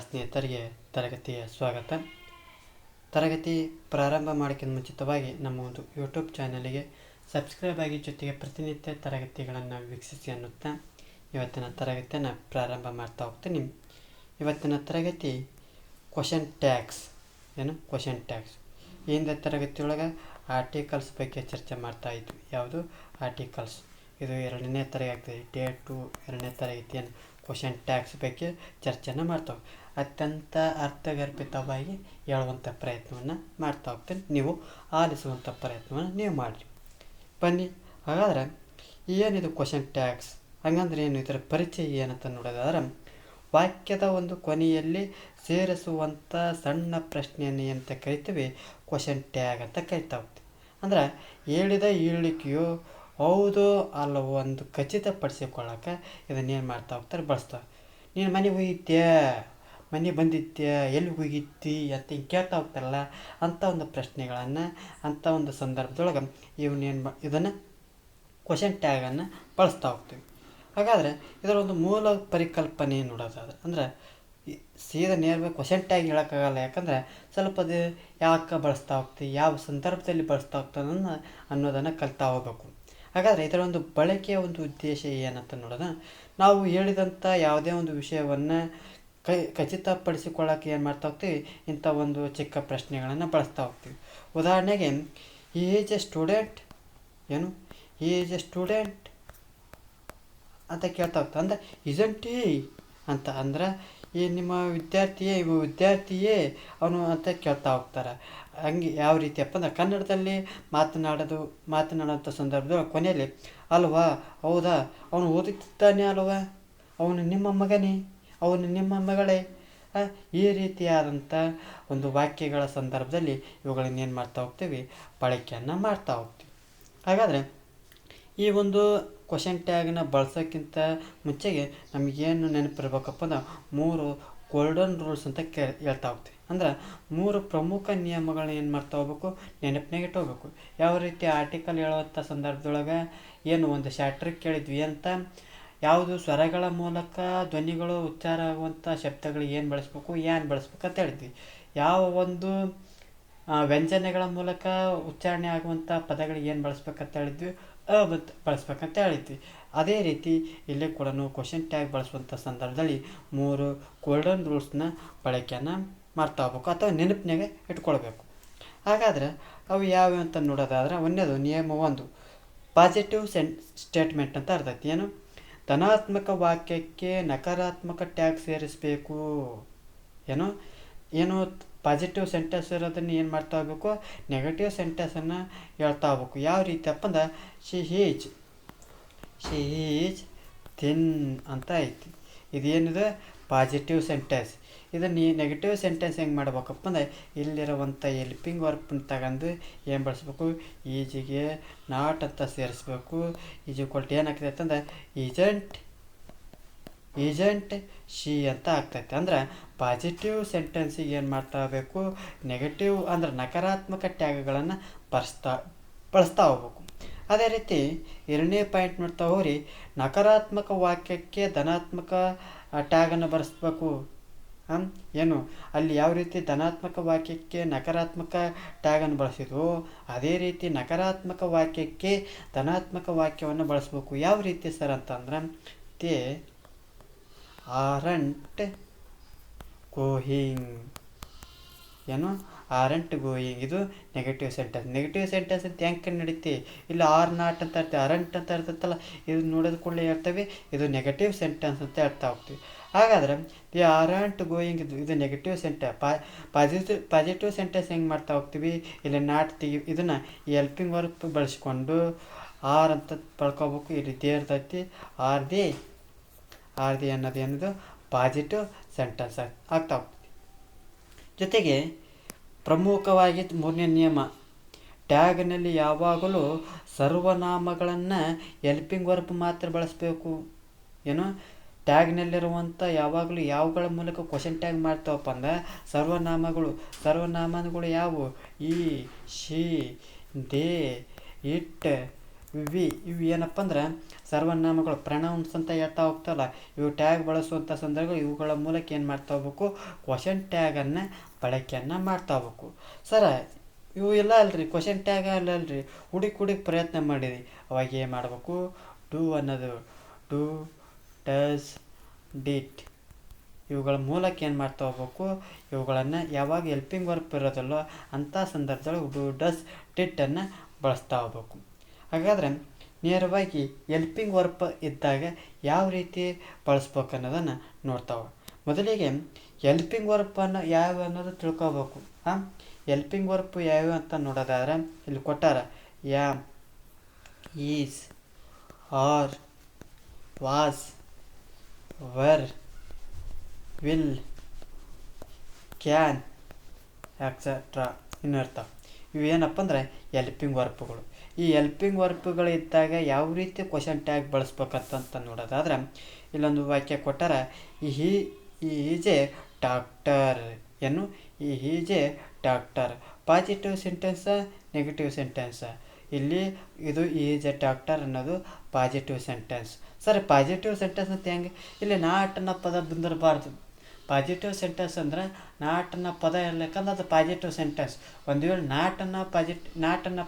ಸ್ನೇಹಿತರಿಗೆ ತರಗತಿಯ ಸ್ವಾಗತ. ತರಗತಿ ಪ್ರಾರಂಭ ಮಾಡೋಕ್ಕಿಂತ ಮುಂಚಿತವಾಗಿ ನಮ್ಮ ಒಂದು ಯೂಟ್ಯೂಬ್ ಚಾನಲಿಗೆ ಸಬ್ಸ್ಕ್ರೈಬ್ ಆಗಿ ಜೊತೆಗೆ ಪ್ರತಿನಿತ್ಯ ತರಗತಿಗಳನ್ನು ವೀಕ್ಷಿಸಿ ಅನ್ನುತ್ತಾ ಇವತ್ತಿನ ತರಗತಿಯನ್ನು ಪ್ರಾರಂಭ ಮಾಡ್ತಾ ಹೋಗ್ತೀನಿ. ಇವತ್ತಿನ ತರಗತಿ ಕ್ವಶನ್ ಟ್ಯಾಗ್ಸ್. ಕ್ವಶನ್ ಟ್ಯಾಗ್ಸ್ ಹಿಂದೆ ತರಗತಿಯೊಳಗೆ ಆರ್ಟಿಕಲ್ಸ್ ಬಗ್ಗೆ ಚರ್ಚೆ ಮಾಡ್ತಾ ಇದ್ವಿ. ಯಾವುದು ಆರ್ಟಿಕಲ್ಸ್? ಇದು ಎರಡನೇ ತರಗತಿ, ಡೇಟ್ 2 ಎರಡನೇ ತರಗತಿಯನ್ನು ಕ್ವಶನ್ ಟ್ಯಾಗ್ಸ್ ಬಗ್ಗೆ ಚರ್ಚೆನ ಮಾಡ್ತಾವೆ. ಅತ್ಯಂತ ಅರ್ಥಗರ್ಭಿತವಾಗಿ ಹೇಳುವಂಥ ಪ್ರಯತ್ನವನ್ನು ಮಾಡ್ತಾ ಹೋಗ್ತೇನೆ. ನೀವು ಆಲಿಸುವಂಥ ಪ್ರಯತ್ನವನ್ನು ನೀವು ಮಾಡಿರಿ. ಬನ್ನಿ, ಹಾಗಾದ್ರೆ ಏನಿದು ಕ್ವಶನ್ ಟ್ಯಾಗ್ಸ್? ಹಾಗಂದ್ರೆ ಏನು, ಇದರ ಪರಿಚಯ ಏನಂತ ನೋಡೋದಾದ್ರೆ, ವಾಕ್ಯದ ಒಂದು ಕೊನೆಯಲ್ಲಿ ಸೇರಿಸುವಂಥ ಸಣ್ಣ ಪ್ರಶ್ನೆಯನ್ನು ಏನಂತ ಕರಿತೀವಿ, ಕ್ವಶನ್ ಟ್ಯಾಗ್ ಅಂತ ಕರಿತಾ ಹೋಗ್ತೀವಿ. ಅಂದ್ರೆ ಹೇಳಿದ ಹೇಳಿಕೆಯು ಹೌದು ಅಲ್ಲವೋ ಒಂದು ಖಚಿತಪಡಿಸಿಕೊಳ್ಳೋಕೆ ಇದನ್ನೇನು ಮಾಡ್ತಾ ಹೋಗ್ತಾರೆ, ಬಳಸ್ತಾರೆ. ನೀನು ಮನೆಗೆ ಹೋಗಿದ್ಯಾ, ಮನೆಗೆ ಬಂದಿದ್ಯಾ, ಎಲ್ಲಿ ಹೋಗಿದ್ದಿ ಅಂತ ಹಿಂಗೆ ಕೇಳ್ತಾ ಹೋಗ್ತಾರಲ್ಲ, ಅಂಥ ಒಂದು ಪ್ರಶ್ನೆಗಳನ್ನು ಅಂಥ ಒಂದು ಸಂದರ್ಭದೊಳಗೆ ಇದನ್ನು ಕ್ವಶನ್ ಟ್ಯಾಗನ್ನು ಬಳಸ್ತಾ ಹೋಗ್ತೀವಿ. ಹಾಗಾದರೆ ಇದರ ಒಂದು ಮೂಲ ಪರಿಕಲ್ಪನೆ ನೋಡೋದಾದ್ರೆ, ಅಂದರೆ ಸೀದಾ ನೇರವಾಗಿ ಕ್ವಶನ್ ಟ್ಯಾಗ್ ಹೇಳೋಕ್ಕಾಗಲ್ಲ. ಯಾಕಂದರೆ ಸ್ವಲ್ಪ ಅದು ಯಾಕೆ ಬಳಸ್ತಾ ಹೋಗ್ತೀವಿ, ಯಾವ ಸಂದರ್ಭದಲ್ಲಿ ಬಳಸ್ತಾ ಹೋಗ್ತಾನೆ ಅನ್ನೋದನ್ನು ಕಲಿತಾ ಹೋಗಬೇಕು. ಹಾಗಾದರೆ ಇದರ ಒಂದು ಬಳಕೆಯ ಒಂದು ಉದ್ದೇಶ ಏನಂತ ನೋಡೋಣ, ನಾವು ಹೇಳಿದಂಥ ಯಾವುದೇ ಒಂದು ವಿಷಯವನ್ನು ಖಚಿತಪಡಿಸಿಕೊಳ್ಳೋಕೆ ಏನು ಮಾಡ್ತಾ ಹೋಗ್ತೀವಿ, ಇಂಥ ಒಂದು ಚಿಕ್ಕ ಪ್ರಶ್ನೆಗಳನ್ನು ಬಳಸ್ತಾ ಹೋಗ್ತೀವಿ. ಉದಾಹರಣೆಗೆ, is A student, is A student ಅಂತ ಕೇಳ್ತಾ ಹೋಗ್ತಾರೆ. ಅಂದರೆ ಇಸಂಟ್ ಅಂತ ಅಂದ್ರೆ ಈ ನಿಮ್ಮ ವಿದ್ಯಾರ್ಥಿಯೇ ಅವನು ಅಂತ ಕೇಳ್ತಾ ಹೋಗ್ತಾರೆ. ಹಂಗೆ ಯಾವ ರೀತಿಯಪ್ಪ ಅಂದ್ರೆ, ಕನ್ನಡದಲ್ಲಿ ಮಾತನಾಡೋಂಥ ಸಂದರ್ಭದಲ್ಲಿ ಕೊನೆಯಲ್ಲಿ ಅಲ್ವಾ, ಹೌದಾ, ಅವನು ಓದುತ್ತಿದ್ದಾನೆ ಅಲ್ವಾ, ಅವನು ನಿಮ್ಮ ಮಗನೇ, ಅವನು ನಿಮ್ಮ ಮಗಳೇ, ಈ ರೀತಿಯಾದಂಥ ಒಂದು ವಾಕ್ಯಗಳ ಸಂದರ್ಭದಲ್ಲಿ ಇವುಗಳನ್ನ ಏನು ಮಾಡ್ತಾ ಹೋಗ್ತೀವಿ, ಬಳಕೆಯನ್ನು ಮಾಡ್ತಾ ಹೋಗ್ತೀವಿ. ಹಾಗಾದರೆ ಈ ಒಂದು ಕ್ವಶನ್ ಟ್ಯಾಗನ್ನ ಬಳಸೋಕ್ಕಿಂತ ಮುಂಚೆಗೆ ನಮಗೇನು ನೆನಪಿರ್ಬೇಕಪ್ಪ ಅಂದ್ರೆ, 3 ಗೋಲ್ಡನ್ ರೂಲ್ಸ್ ಅಂತ ಹೇಳ್ತಾ ಹೋಗ್ತೀವಿ. ಅಂದ್ರೆ 3 ಪ್ರಮುಖ ನಿಯಮಗಳನ್ನ ಏನು ಮಾಡ್ತಾ ಹೋಗ್ಬೇಕು, ನೆನಪಿನಾಗ ಇಟ್ಕೋಬೇಕು. ಯಾವ ರೀತಿ ಆರ್ಟಿಕಲ್ ಹೇಳುವಂಥ ಸಂದರ್ಭದೊಳಗೆ ಏನು ಒಂದು ಶಾರ್ಟ್ರಿಕ್ ಕೇಳಿದ್ವಿ ಅಂತ, ಯಾವುದು ಸ್ವರಗಳ ಮೂಲಕ ಧ್ವನಿಗಳು ಉಚ್ಚಾರ ಆಗುವಂಥ ಶಬ್ದಗಳಿಗೆ ಏನು ಬಳಸ್ಬೇಕು, ಬಳಸ್ಬೇಕು ಅಂತ ಹೇಳಿದ್ವಿ. ಯಾವ ಒಂದು ವ್ಯಂಜನೆಗಳ ಮೂಲಕ ಉಚ್ಚಾರಣೆ ಆಗುವಂಥ ಪದಗಳಿಗೆ ಏನು ಬಳಸ್ಬೇಕಂತ ಹೇಳಿದ್ವಿ, ಬಳಸ್ಬೇಕಂತ ಹೇಳಿದ್ವಿ. ಅದೇ ರೀತಿ ಇಲ್ಲೇ ಕೂಡ ಕ್ವಶನ್ ಟ್ಯಾಗ್ ಬಳಸುವಂಥ ಸಂದರ್ಭದಲ್ಲಿ 3 ಗೋಲ್ಡನ್ ರೂಲ್ಸ್ನ ಬಳಕೆಯನ್ನು ಮಾಡ್ತಾ ಹೋಗ್ಬೇಕು ಅಥವಾ ನೆನಪಿನಾಗ ಇಟ್ಕೊಳ್ಬೇಕು. ಹಾಗಾದರೆ ಅವು ಯಾವ್ಯಾವ ಅಂತ ನೋಡೋದಾದ್ರೆ, ಒಂದೇದು ನಿಯಮ 1, ಪಾಸಿಟಿವ್ ಸ್ಟೇಟ್ಮೆಂಟ್ ಅಂತ ಅರ್ಥೈತಿ. ಧನಾತ್ಮಕ ವಾಕ್ಯಕ್ಕೆ ನಕಾರಾತ್ಮಕ ಟ್ಯಾಗ್ ಸೇರಿಸಬೇಕು. ಏನು ಪಾಸಿಟಿವ್ ಸೆಂಟೆನ್ಸ್ ಇರೋದನ್ನು ಏನು ಮಾಡ್ತಾ ಹೋಗ್ಬೇಕು, ನೆಗೆಟಿವ್ ಸೆಂಟೆನ್ಸನ್ನು ಹೇಳ್ತಾ ಹೋಗ್ಬೇಕು. ಯಾವ ರೀತಿಯಪ್ಪ ಅಂದ್ರೆ, ಶಿ ಈಜ್ ಥಿನ್ ಅಂತ ಐತಿ. ಇದೇನಿದೆ ಪಾಸಿಟಿವ್ ಸೆಂಟೆನ್ಸ್. ಇದನ್ನು ನೆಗೆಟಿವ್ ಸೆಂಟೆನ್ಸ್ ಹೆಂಗೆ ಮಾಡ್ಬೇಕಪ್ಪ ಅಂದ್ರೆ, ಇಲ್ಲಿರುವಂಥ ಎಲ್ಪಿಂಗ್ ವರ್ಬ್ನ ತಗೊಂಡು ಏನು ಬಳಸ್ಬೇಕು, ಈಜಿಗೆ ನಾಟ್ ಅಂತ ಸೇರಿಸ್ಬೇಕು. ಈಜ್ಕೊಲ್ಟ್ ಏನಾಗ್ತೈತೆ ಅಂದರೆ, ಈಜಂಟ್ ಶಿ ಅಂತ ಆಗ್ತೈತೆ. ಅಂದ್ರೆ ಪಾಸಿಟಿವ್ ಸೆಂಟೆನ್ಸಿಗೆ ಏನು ಮಾಡ್ತಾ ಹೋಗ್ಬೇಕು, ನೆಗೆಟಿವ್ ಅಂದ್ರೆ ನಕಾರಾತ್ಮಕ ಟ್ಯಾಗ್ಗಳನ್ನು ಬಳಸ್ತಾ ಹೋಗ್ಬೇಕು. ಅದೇ ರೀತಿ ಎರಡನೇ ಪಾಯಿಂಟ್ ನೋಡ್ತಾ ಹೋಗ್ರಿ, ನಕಾರಾತ್ಮಕ ವಾಕ್ಯಕ್ಕೆ ಧನಾತ್ಮಕ ಟ್ಯಾಗನ್ನು ಬಳಸ್ಬೇಕು. ಅಲ್ಲಿ ಯಾವ ರೀತಿ ಧನಾತ್ಮಕ ವಾಕ್ಯಕ್ಕೆ ನಕಾರಾತ್ಮಕ ಟ್ಯಾಗನ್ನು ಬಳಸಿದ್ವು, ಅದೇ ರೀತಿ ನಕಾರಾತ್ಮಕ ವಾಕ್ಯಕ್ಕೆ ಧನಾತ್ಮಕ ವಾಕ್ಯವನ್ನು ಬಳಸಬೇಕು. ಯಾವ ರೀತಿ ಸರ್ ಅಂತಂದ್ರೆ, they aren't going, aren't going, ಇದು ನೆಗೆಟಿವ್ ಸೆಂಟೆನ್ಸ್. ನೆಗೆಟಿವ್ ಸೆಂಟೆನ್ಸ್ ಅಂತ ಹೆಂಗೆ ನಡೀತಿ, ಇಲ್ಲಿ ಆರ್ ನಾಟ್ ಅಂತ ಇರ್ತೀವಿ, ಅರಂಟ್ ಅಂತ ಇರ್ತೈತಲ್ಲ, ಇದು ನೋಡೋದು ಕೂಡಲೇ ಹೇಳ್ತೇವೆ ಇದು ನೆಗೆಟಿವ್ ಸೆಂಟೆನ್ಸ್ ಅಂತ ಹೇಳ್ತಾ ಹೋಗ್ತೀವಿ. ಹಾಗಾದ್ರೆ ದಿ ಆರಂಟ್ ಗೋಯಿಂಗ್ ಇದು ನೆಗೆಟಿವ್ ಸೆಂಟೆನ್ಸ್. ಪಾಸಿಟಿವ್ ಸೆಂಟೆನ್ಸ್ ಹೆಂಗೆ ಮಾಡ್ತಾ ಹೋಗ್ತೀವಿ, ಇಲ್ಲಿ ನಾಟ್ ಇದನ್ನು ಈ ಹೆಲ್ಪಿಂಗ್ ವರ್ಕ್ ಬಳಸ್ಕೊಂಡು ಆರ್ ಅಂತ ಪಡ್ಕೋಬೇಕು. ಇಲ್ಲಿ ದೇ ಇರ್ತೈತಿ, ಆರ್ ದಿ ಅನ್ನೋದು ಪಾಸಿಟಿವ್ ಸೆಂಟೆನ್ಸ್ ಆಗ್ತಾ ಹೋಗ್ತದೆ. ಜೊತೆಗೆ ಪ್ರಮುಖವಾಗಿ 3ನೇ ನಿಯಮ, ಟ್ಯಾಗ್ನಲ್ಲಿ ಯಾವಾಗಲೂ ಸರ್ವನಾಮಗಳನ್ನು ಹೆಲ್ಪಿಂಗ್ ವರ್ಬ್ ಮಾತ್ರ ಬಳಸಬೇಕು. ಟ್ಯಾಗ್ನಲ್ಲಿರುವಂಥ ಯಾವಾಗಲೂ ಯಾವುಗಳ ಮೂಲಕ ಕ್ವಶನ್ ಟ್ಯಾಗ್ ಮಾಡ್ತಾವಪ್ಪ ಅಂದ್ರೆ, ಸರ್ವನಾಮಗಳು ಯಾವುವು, ಈ, ಶಿ, ದೇ, ಇಟ್, ಇವು ಏನಪ್ಪ ಅಂದ್ರೆ ಸರ್ವನಾಮಗಳು ಪ್ರನೌನ್ಸ್ ಅಂತ ಹೇಳ್ತಾ ಹೋಗ್ತಲ್ಲ, ಇವು ಟ್ಯಾಗ್ ಬಳಸುವಂಥ ಸಂದರ್ಭಗಳು ಇವುಗಳ ಮೂಲಕ ಏನು ಮಾಡ್ತಾ ಹೋಗ್ಬೇಕು, ಕ್ವಶನ್ ಟ್ಯಾಗನ್ನು ಬಳಕೆಯನ್ನು ಮಾಡ್ತಾ ಹೋಗ್ಬೇಕು. ಸರ ಇವು ಇಲ್ಲ ಅಲ್ರಿ, ಕ್ವಶನ್ ಟ್ಯಾಗ್ ಅಲ್ಲಲ್ರಿ, ಹುಡುಕಿ ಪ್ರಯತ್ನ ಮಾಡಿರಿ. ಅವಾಗ ಏನು ಮಾಡಬೇಕು, ಡೂ ಅನ್ನೋದು ಡೂ, ಡಸ್, ಡಿಟ್ ಇವುಗಳ ಮೂಲಕ ಏನು ಮಾಡ್ತಾ ಹೋಗ್ಬೇಕು, ಇವುಗಳನ್ನು ಯಾವಾಗ ಹೆಲ್ಪಿಂಗ್ ವರ್ಕ್ ಇರೋದಲ್ಲೋ ಅಂಥ ಸಂದರ್ಭದೊಳಗೆ ಡೂ, ಡಸ್, ಡಿಟ್ಟನ್ನು ಬಳಸ್ತಾ ಹೋಗ್ಬೇಕು. ಹಾಗಾದರೆ ನೇರವಾಗಿ ಹೆಲ್ಪಿಂಗ್ ವರ್ಕ್ ಇದ್ದಾಗ ಯಾವ ರೀತಿ ಬಳಸ್ಬೇಕು ಅನ್ನೋದನ್ನು ನೋಡ್ತಾವೆ. ಮೊದಲಿಗೆ ಹೆಲ್ಪಿಂಗ್ ವರ್ಕನ್ನು ಯಾವ ಅನ್ನೋದು ತಿಳ್ಕೊಬೇಕು. ಹೆಲ್ಪಿಂಗ್ ವರ್ಕ್ ಯಾವ್ಯಾವ ಅಂತ ನೋಡೋದಾದ್ರೆ ಇಲ್ಲಿ ಕೊಟ್ಟಾರ, am, is, are, was, were, will, can etcetera ಇನ್ನೂ ಇರ್ತಾವೆ. ಇವೇನಪ್ಪ ಅಂದರೆ ಹೆಲ್ಪಿಂಗ್ ವರ್ಕ್ಗಳು. ಈ ಹೆಲ್ಪಿಂಗ್ ವರ್ಕ್ಗಳಿದ್ದಾಗ ಯಾವ ರೀತಿ ಕ್ವಶನ್ ಟ್ಯಾಗ್ ಬಳಸ್ಬೇಕಂತ ನೋಡೋದಾದ್ರೆ ಇಲ್ಲೊಂದು ವಾಕ್ಯ ಕೊಟ್ಟಾರ, ಈ ಈಸ್ ಎ ಡಾಕ್ಟರ್ ಏನು, ಈ is a doctor. Positive sentence, negative sentence. ಇಲ್ಲಿ ಇದು ಈಸ್ ಎ ಡಾಕ್ಟರ್ ಅನ್ನೋದು ಪಾಸಿಟಿವ್ ಸೆಂಟೆನ್ಸ್. ಸರಿ, ಪಾಸಿಟಿವ್ ಸೆಂಟೆನ್ಸ್ ಅಂತ ಹೆಂಗೆ, ಇಲ್ಲಿ ನಾಟ್ ಅನ್ನೋ ಪದ ಬಂದಿರಬಾರ್ದು. ಪಾಸಿಟಿವ್ ಸೆಂಟೆನ್ಸ್ ಅಂದ್ರೆ ನಾಟ್ ಅನ್ನೋ ಪದ ಇರ್ಬೇಕಂದ್ರೆ ಅದು ಪಾಸಿಟಿವ್ ಸೆಂಟೆನ್ಸ್. ಒಂದು ವೇಳೆ ನಾಟ್ ಅನ್ನೋ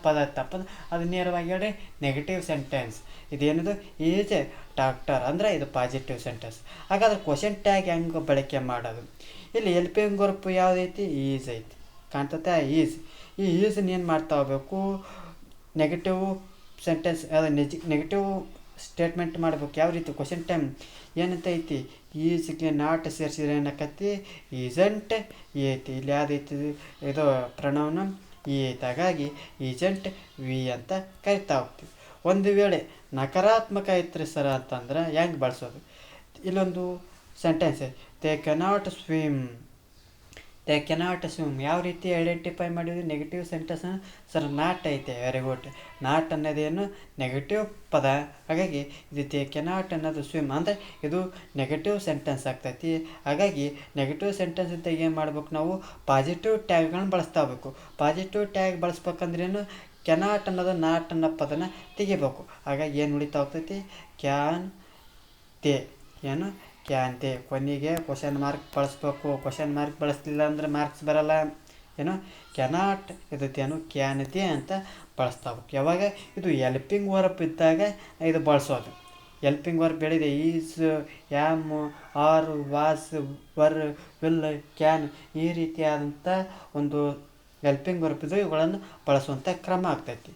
ಪದ ತಪ್ಪಂದ್ರೆ ಅದು ನೇರವಾಗಿ ಹೇಳಿ ನೆಗೆಟಿವ್ ಸೆಂಟೆನ್ಸ್. ಇದೇನಿದು ಈಸ್ ಎ ಡಾಕ್ಟರ್ ಅಂದರೆ ಇದು ಪಾಸಿಟಿವ್ ಸೆಂಟೆನ್ಸ್. ಹಾಗಾದ್ರೆ ಕ್ವಶನ್ ಟ್ಯಾಗ್ ಹೆಂಗೆ ಬಳಕೆ ಮಾಡೋದು, ಇಲ್ಲಿ ಹೆಲ್ಪಿಂಗ್ ವರ್ಕ್ ಯಾವುದೈತಿ, ಈಸ್ ಐತಿ ಕಾಣ್ತತೆ. ಈಸ್, ಈ ಈಸನ್ನು ಏನು ಮಾಡ್ತಾ ಹೋಗ್ಬೇಕು, ನೆಗೆಟಿವ್ ಸೆಂಟೆನ್ಸ್ ನೆಗೆಟಿವ್ ಸ್ಟೇಟ್ಮೆಂಟ್ ಮಾಡ್ಬೇಕು. ಯಾವ ರೀತಿ ಕ್ವಶನ್ ಟೈಮ್ ಏನಂತ ಐತಿ, ಈಸ್ಗೆ ನಾಟ್ ಸೇರಿಸಿದ್ರೆ ಏನಕ್ಕತ್ತಿ, ಈಸಂಟ್ ಐತಿ. ಇಲ್ಲಿ ಯಾವುದೈತಿ, ಇದು ಪ್ರಣವನ ಈ ಐತಿ. ಹಾಗಾಗಿ ಈಸಂಟ್ ವಿ ಅಂತ ಕರಿತಾ ಹೋಗ್ತೀವಿ. ಒಂದು ವೇಳೆ ನಕಾರಾತ್ಮಕ ಐತ್ರಿ ಸರ ಅಂತಂದ್ರೆ ಹೆಂಗೆ ಬಳಸೋದು, ಇಲ್ಲೊಂದು sentence they cannot swim. They cannot swim ಯಾವ ರೀತಿ ಐಡೆಂಟಿಫೈ ಮಾಡಿದ್ವಿ, ನೆಗೆಟಿವ್ ಸೆಂಟೆನ್ಸ್. ಸರ್ ನಾಟ್ ಐತೆ, ವೆರಿ ಗುಡ್. ನಾಟ್ ಅನ್ನೋದೇನು ನೆಗೆಟಿವ್ ಪದ. ಹಾಗಾಗಿ ಇದು ದೇ ಕೆನಾಟ್ ಅನ್ನೋದು ಸ್ವಿಮ್ ಅಂದರೆ ಇದು ನೆಗೆಟಿವ್ ಸೆಂಟೆನ್ಸ್ ಆಗ್ತೈತಿ. ಹಾಗಾಗಿ ನೆಗೆಟಿವ್ ಸೆಂಟೆನ್ಸ್ ಇದ್ದಾಗ ಏನು ಮಾಡ್ಬೇಕು, ನಾವು ಪಾಸಿಟಿವ್ ಟ್ಯಾಗ್ಗಳನ್ನ ಬಳಸ್ತಾ ಹೋಗ್ಬೇಕು. ಪಾಸಿಟಿವ್ ಟ್ಯಾಗ್ ಬಳಸ್ಬೇಕಂದ್ರೇನು, ಕೆನಾಟ್ ಅನ್ನೋದು ನಾಟ್ ಅನ್ನೋ ಪದನ ತೆಗಿಬೇಕು. ಹಾಗಾಗಿ ಏನು ಉಳಿತಾ ಹೋಗ್ತೈತಿ, ಕ್ಯಾನ್ ದೇ ಏನು ಕ್ಯಾನ್ ದೇ. ಕೊನೆಗೆ ಕ್ವಶನ್ ಮಾರ್ಕ್ ಬಳಸ್ಬೇಕು. ಕ್ವಶನ್ ಮಾರ್ಕ್ ಬಳಸಲಿಲ್ಲ ಅಂದರೆ ಮಾರ್ಕ್ಸ್ ಬರಲ್ಲ. ಏನು ಕೆನಾಟ್ ಇದತ್ತೇನು ಕ್ಯಾನ್ ದೇ ಅಂತ ಬಳಸ್ತಾ ಹೋಗ್ಬೇಕು. ಯಾವಾಗ ಇದು ಹೆಲ್ಪಿಂಗ್ ವರ್ಕ್ ಇದ್ದಾಗ ಇದು ಬಳಸೋದು. ಹೆಲ್ಪಿಂಗ್ ವರ್ಕ್ ಬೆಳೆದಿದೆ, is, am, are, was, were, will, can ಈ ರೀತಿಯಾದಂಥ ಒಂದು ಹೆಲ್ಪಿಂಗ್ ವರ್ಕ್ ಇದು ಇವುಗಳನ್ನು ಬಳಸುವಂಥ ಕ್ರಮ ಆಗ್ತೈತಿ.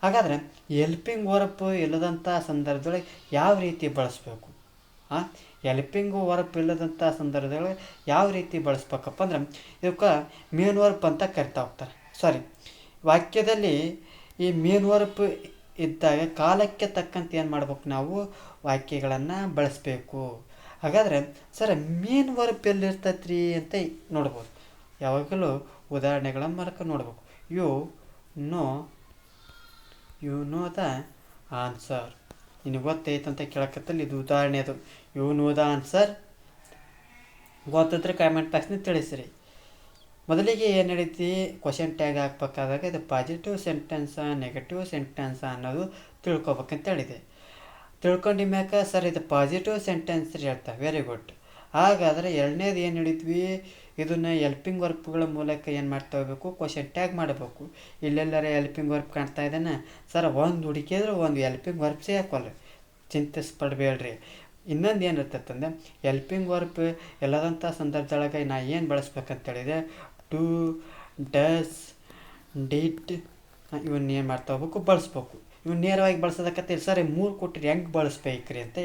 ಹಾಗಾದರೆ ಹೆಲ್ಪಿಂಗ್ ವರ್ಕ್ ಇಲ್ಲದಂಥ ಸಂದರ್ಭದೊಳಗೆ ಯಾವ ರೀತಿ ಬಳಸಬೇಕು, ಹೆಲ್ಪಿಂಗ್ ವರ್ಕ್ ಇಲ್ಲದಂಥ ಸಂದರ್ಭದೊಳಗೆ ಯಾವ ರೀತಿ ಬಳಸ್ಬೇಕಪ್ಪ ಅಂದ್ರೆ ಇದಕ್ಕೆ ಮೇನ್ ವರ್ಕ್ ಅಂತ ಕರಿತಾ ಹೋಗ್ತಾರೆ. ಸಾರಿ, ವಾಕ್ಯದಲ್ಲಿ ಈ ಮೇನ್ ವರ್ಕ್ ಇದ್ದಾಗ ಕಾಲಕ್ಕೆ ತಕ್ಕಂತೆ ಏನು ಮಾಡ್ಬೇಕು, ನಾವು ವಾಕ್ಯಗಳನ್ನು ಬಳಸಬೇಕು. ಹಾಗಾದರೆ ಸರ್ ಮೇನ್ ವರ್ಕ್ ಎಲ್ಲಿರ್ತೈತ್ರಿ ಅಂತ ನೋಡ್ಬೋದು. ಯಾವಾಗಲೂ ಉದಾಹರಣೆಗಳ ಮೂಲಕ ನೋಡ್ಬೇಕು. You know the answer. ನಿನಗೆ ಗೊತ್ತೈತೆ ಅಂತ ಕೇಳಕತ್ತಲ್ಲಿ ಇದು ಉದಾಹರಣೆ. ಅದು ಯು ನೋ ದ ಆನ್ಸರ್. ಗೊತ್ತಿದ್ರೆ ಕಾಮೆಂಟ್ ಬಾಕ್ಸ್ನ ತಿಳಿಸ್ರಿ. ಮೊದಲಿಗೆ ಏನು ನಡೀತಿ, ಕ್ವಶನ್ ಟ್ಯಾಗ್ ಹಾಕ್ಬೇಕಾದಾಗ ಇದು ಪಾಸಿಟಿವ್ ಸೆಂಟೆನ್ಸ ನೆಗೆಟಿವ್ ಸೆಂಟೆನ್ಸ ಅನ್ನೋದು ತಿಳ್ಕೊಬೇಕಂತ ಹೇಳಿದೆ. ತಿಳ್ಕೊಂಡು ಮ್ಯಾಕ ಸರ್ ಇದು ಪಾಸಿಟಿವ್ ಸೆಂಟೆನ್ಸ್ ಹೇಳ್ತಾರೆ, ವೆರಿ ಗುಡ್. ಹಾಗಾದರೆ ಎರಡನೇದು ಏನು ಹಿಡಿದ್ವಿ, ಇದನ್ನು ಹೆಲ್ಪಿಂಗ್ ವರ್ಕ್ಗಳ ಮೂಲಕ ಏನು ಮಾಡ್ತಾ ಹೋಗ್ಬೇಕು, ಕ್ವಶನ್ ಟ್ಯಾಗ್ ಮಾಡಬೇಕು. ಇಲ್ಲೆಲ್ಲರ ಹೆಲ್ಪಿಂಗ್ ವರ್ಕ್ ಕಾಣ್ತಾ ಇದ್ದಾನೆ ಸರ್, ಒಂದು ಹುಡುಕಿದ್ರೆ ಒಂದು ಹೆಲ್ಪಿಂಗ್ ವರ್ಕ್ಸೇ ಹಾಕೋಲ್ಲ, ಚಿಂತಿಸ್ಪಡಬೇಡ್ರಿ. ಇನ್ನೊಂದು ಏನಿರ್ತೈತಂದರೆ ಹೆಲ್ಪಿಂಗ್ ವರ್ಕ್ ಎಲ್ಲದಂಥ ಸಂದರ್ಭದೊಳಗೆ ನಾ ಏನು ಬಳಸ್ಬೇಕಂತೇಳಿದೆ, ಡೂ, ಡಸ್, ಡಿಟ್ ಇವನ್ನ ಏನು ಮಾಡ್ತಾ ಹೋಗ್ಬೇಕು, ಬಳಸ್ಬೇಕು. ಇವು ನೇರವಾಗಿ ಬಳಸೋದಕ್ಕಂತ ಸರಿ 3 ಕೊಟ್ಟಿರಿ ಹೆಂಗೆ ಬಳಸ್ಬೇಕ್ರಿ ಅಂತ